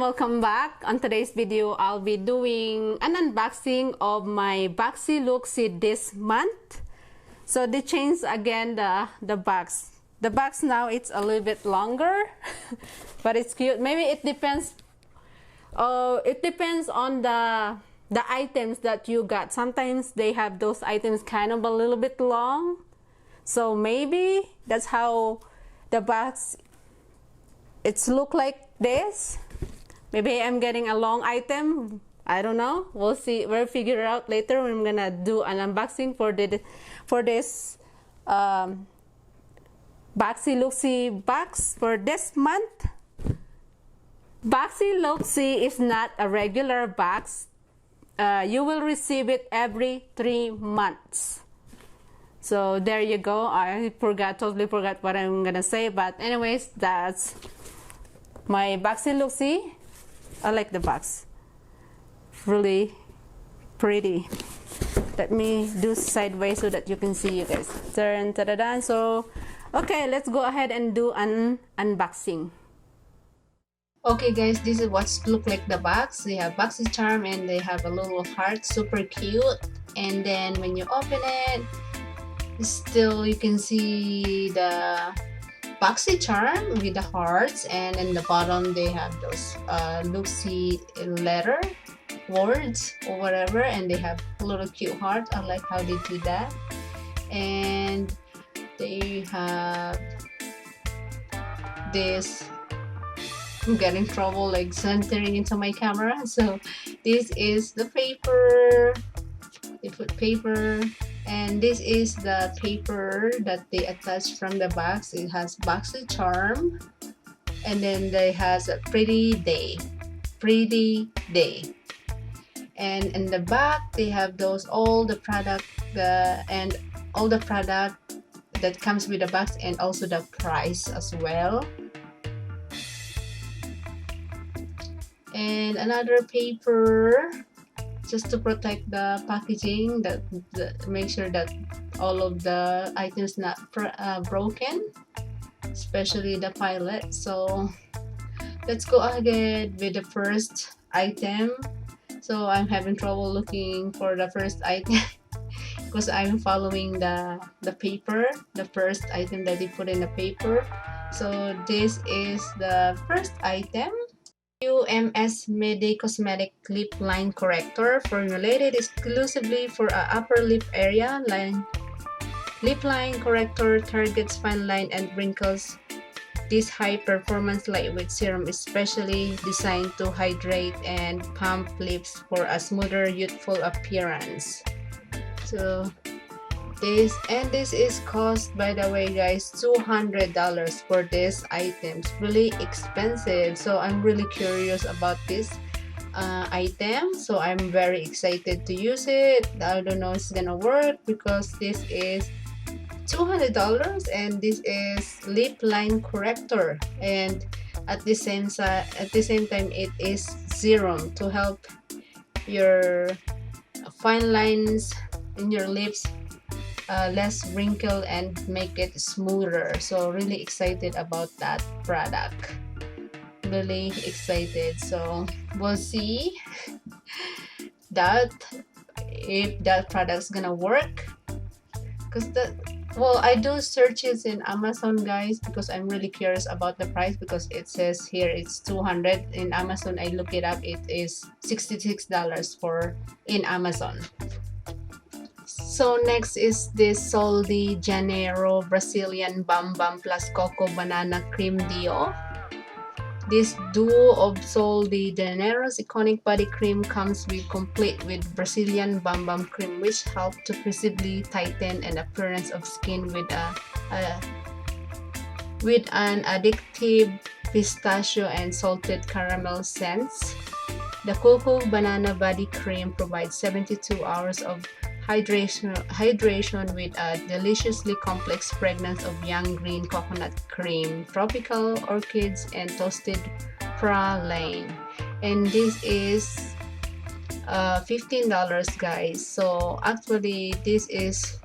welcome back. On today's video, I'll be doing an unboxing of my Boxyluxe this month. So they changed again the box. The box now it's a little bit longer, but it's cute. Maybe it depends. It depends on the items that you got. Sometimes they have those items kind of a little bit long, so maybe that's how the box it's look like this. Maybe I'm getting a long item. I don't know. We'll see. We'll figure it out later when I'm gonna do an unboxing for this Boxyluxe box for this month. Boxyluxe is not a regular box. You will receive it every 3 months. So there you go. I totally forgot what I'm gonna say, but anyways, that's my Boxyluxe. I like the box. Really pretty. Let me do sideways so that you can see, you guys. Turn, ta-da-da. So, okay, let's go ahead and do an unboxing. Okay guys, this is what look like the box. They have BoxyCharm and they have a little heart, super cute. And then when you open it, still you can see the BoxyCharm with the hearts, and in the bottom they have those Luxe letter words or whatever, and they have a little cute heart. I like how they do that. And they have this, I'm getting trouble like centering into my camera. So this is the paper. They put paper, and this is the paper that they attach from the box. It has BoxyCharm, and then they has a pretty day, and in the back they have those all the product and all the product that comes with the box, and also the price as well. And another paper just to protect the packaging, that make sure that all of the items not broken, especially the pilot. So let's go ahead with the first item. So I'm having trouble looking for the first item because I'm following the paper, the first item that they put in the paper. So this is the first item. UMS Medi Cosmetic Lip Line Corrector, formulated exclusively for upper lip area. Lip line corrector targets fine line and wrinkles. This high-performance lightweight serum is specially designed to hydrate and plump lips for a smoother, youthful appearance. So this is cost, by the way guys, $200 for this items. Really expensive. So I'm really curious about this item, so I'm very excited to use it. I don't know if it's gonna work because this is $200 and this is lip line corrector, and at the same time it is serum to help your fine lines in your lips less wrinkle and make it smoother. So really excited about that product, really excited. So we'll see that if that product's gonna work, because well, I do searches in Amazon guys because I'm really curious about the price, because it says here it's $200 in Amazon. I look it up, it is $66 in Amazon. So next is this Sol de Janeiro Brazilian Bam Bam plus Coco Banana Cream Dio. This duo of Sol de Janeiro's iconic body cream comes complete with Brazilian Bam Bam cream, which help to visibly tighten an appearance of skin with an addictive pistachio and salted caramel scents. The Coco Banana body cream provides 72 hours of hydration with a deliciously complex fragrance of young green coconut cream, tropical orchids, and toasted praline. And this is $15 guys. So actually this is,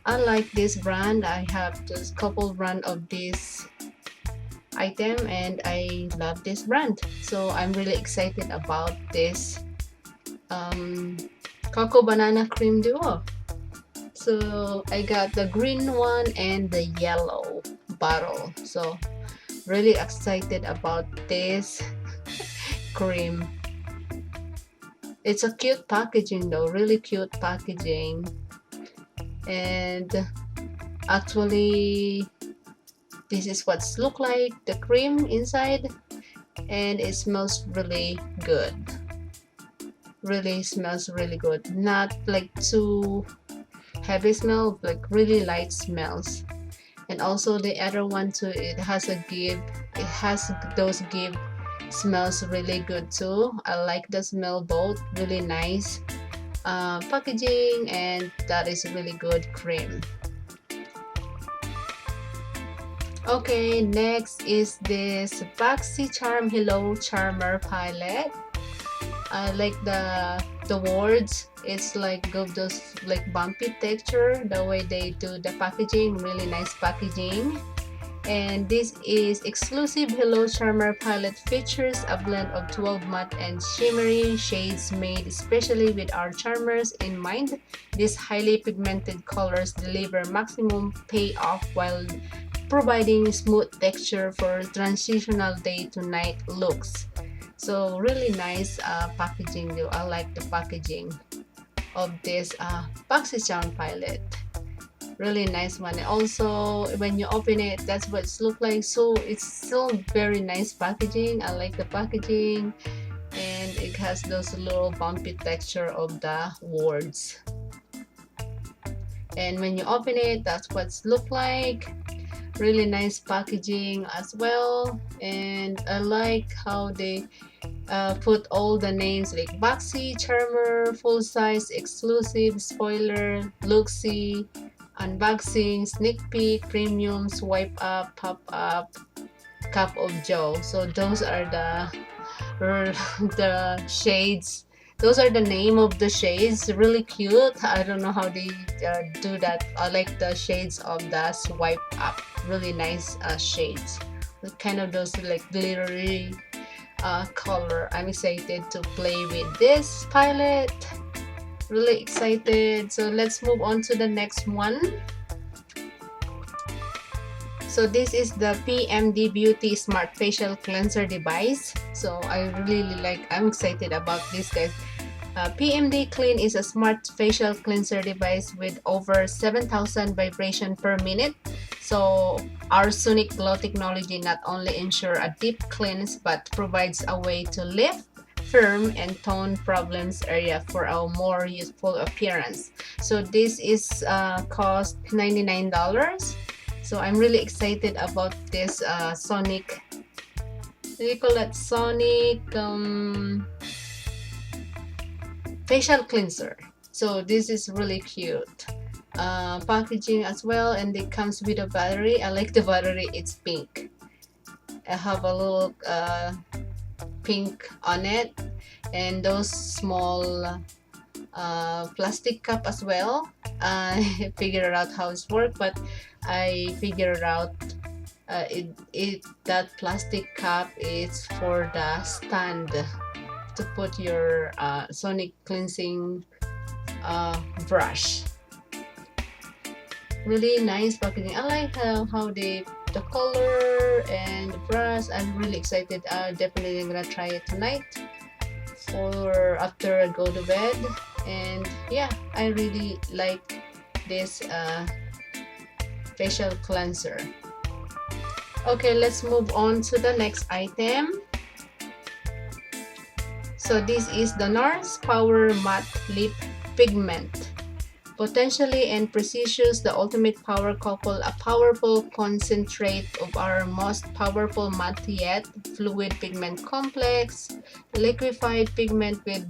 I like this brand. I have just couple brand of this item, and I love this brand, so I'm really excited about this cocoa banana cream duo. So I got the green one and the yellow bottle, so really excited about this cream. It's a cute packaging though, really cute packaging, and actually this is what's look like the cream inside, and it smells really good. Really smells really good, not like too heavy smell, like really light smells. And also the other one too, it has those give smells really good too. I like the smell both, really nice packaging, and that is really good cream. Okay, next is this BoxyCharm Hello Charmer palette. I like the words. It's like got those like bumpy texture, the way they do the packaging, really nice packaging. And this is exclusive Hello Charmer palette, features a blend of 12 matte and shimmery shades made especially with our charmers in mind. These highly pigmented colors deliver maximum payoff while providing smooth texture for transitional day to night looks. So really nice packaging though. I like the packaging of this BoxyCharm palette. Really nice one. And also when you open it, that's what it looks like. So it's still very nice packaging. I like the packaging, and it has those little bumpy texture of the words. And when you open it, that's what it looks like. Really nice packaging as well. And I like how they put all the names like Boxy, Charmer, full size, exclusive, spoiler, Luxy, unboxing, sneak peek, premium, swipe up, pop up, cup of joe. So those are the shades. Those are the name of the shades. Really cute. I don't know how they do that. I like the shades of the swipe up. Really nice shades. Kind of those like glittery color. I'm excited to play with this palette. Really excited. So let's move on to the next one. So this is the PMD Beauty Smart Facial Cleanser device. So I'm excited about this, guys. PMD Clean is a smart facial cleanser device with over 7,000 vibrations per minute. So our Sonic Glow technology not only ensures a deep cleanse but provides a way to lift, firm, and tone problems area for a more youthful appearance. So this is cost $99. So I'm really excited about this Sonic. What do you call that? Sonic facial cleanser. So this is really cute packaging as well, and it comes with a battery. I like the battery. It's pink. I have a little pink on it, and those small plastic cup as well. I figured out how it's work, but I figured out that plastic cup is for the stand to put your sonic cleansing brush. Really nice packaging. I like how the color and the brush. I'm really excited. Definitely gonna try it tonight for after I go to bed. And yeah, I really like this facial cleanser. Okay, let's move on to the next item. So this is the NARS Power Matte Lip Pigment. Potentially and precious, the ultimate power couple, a powerful concentrate of our most powerful matte yet fluid pigment complex, liquefied pigment with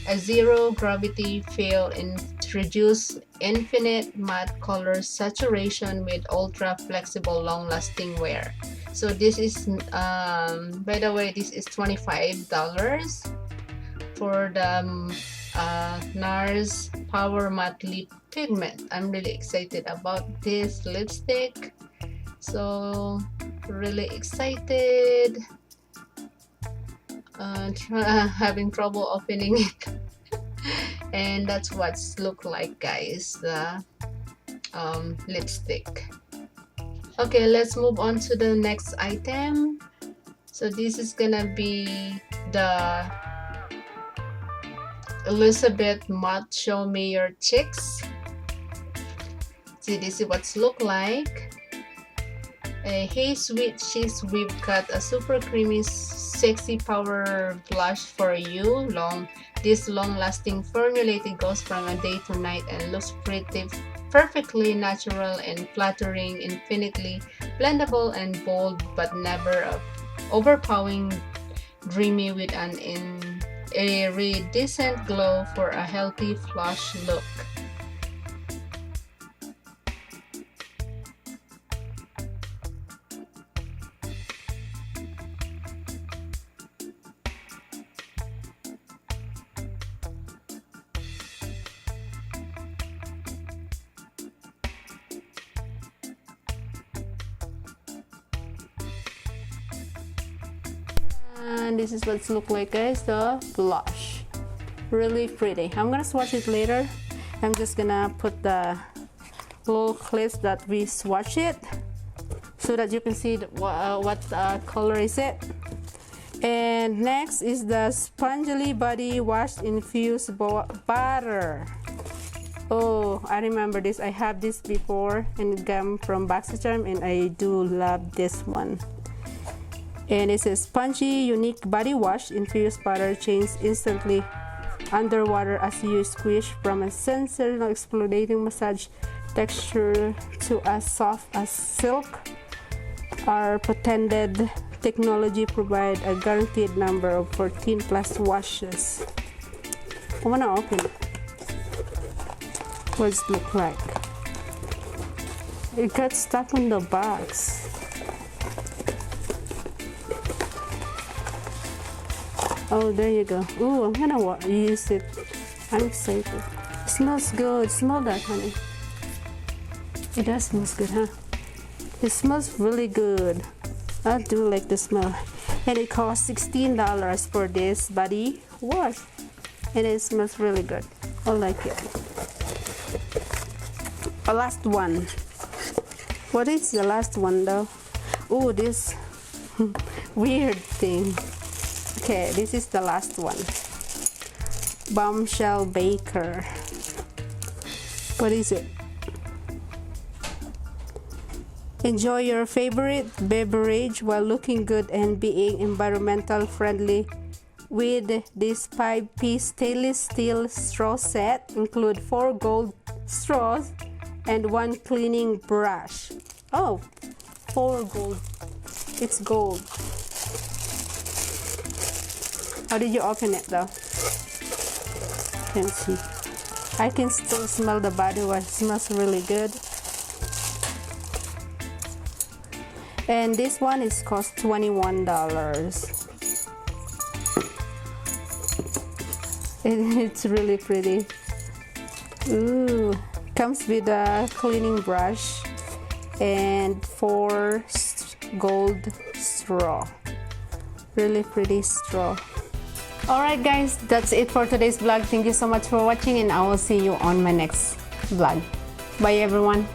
a zero gravity feel, introduce infinite matte color saturation with ultra flexible long lasting wear. So this is by the way, this is $25 for the NARS Power Matte Lip Pigment. I'm really excited about this lipstick. So really excited. Having trouble opening it. And that's what's look like, guys, the lipstick. Okay, let's move on to the next item. So this is gonna be the Elizabeth Matte Show Me Your Cheeks. See, this is what's look like. Hey sweet cheeks, we've got a super creamy sexy power blush for you. This long-lasting formulated goes from a day to night and looks pretty perfectly natural and flattering, infinitely blendable and bold, but never overpowering, dreamy with an iridescent glow for a healthy flush look. And this is what it looks like, guys, the blush. Really pretty. I'm gonna swatch it later. I'm just gonna put the little clips that we swatch it so that you can see what color is it. And next is the Spongily Body Wash Infused Butter. Oh, I remember this. I have this before and gum from Boxyluxe, and I do love this one. And it says spongy, unique body wash, infused butter changes instantly underwater as you squish from a sensational exfoliating massage texture to as soft as silk. Our patented technology provides a guaranteed number of 14 plus washes. I wanna open it. What does it look like? It got stuck on the box. Oh, there you go. Ooh, I'm gonna use it. I'm excited. It smells good. Smell that, honey. It does smell good, huh? It smells really good. I do like the smell. And it costs $16 for this body wash. And it smells really good. I like it. The last one. What is the last one though? Oh, this weird thing. Okay, this is the last one. Bombshell Baker. What is it? Enjoy your favorite beverage while looking good and being environmental friendly with this 5-piece stainless steel straw set. Include 4 gold straws and 1 cleaning brush. Oh, 4 gold. It's gold. How did you open it though? Can't see. I can still smell the body wash. It smells really good. And this one is cost $21. It's really pretty. Ooh, comes with a cleaning brush and 4 gold straw. Really pretty straw. Alright guys, that's it for today's vlog. Thank you so much for watching, and I will see you on my next vlog. Bye everyone.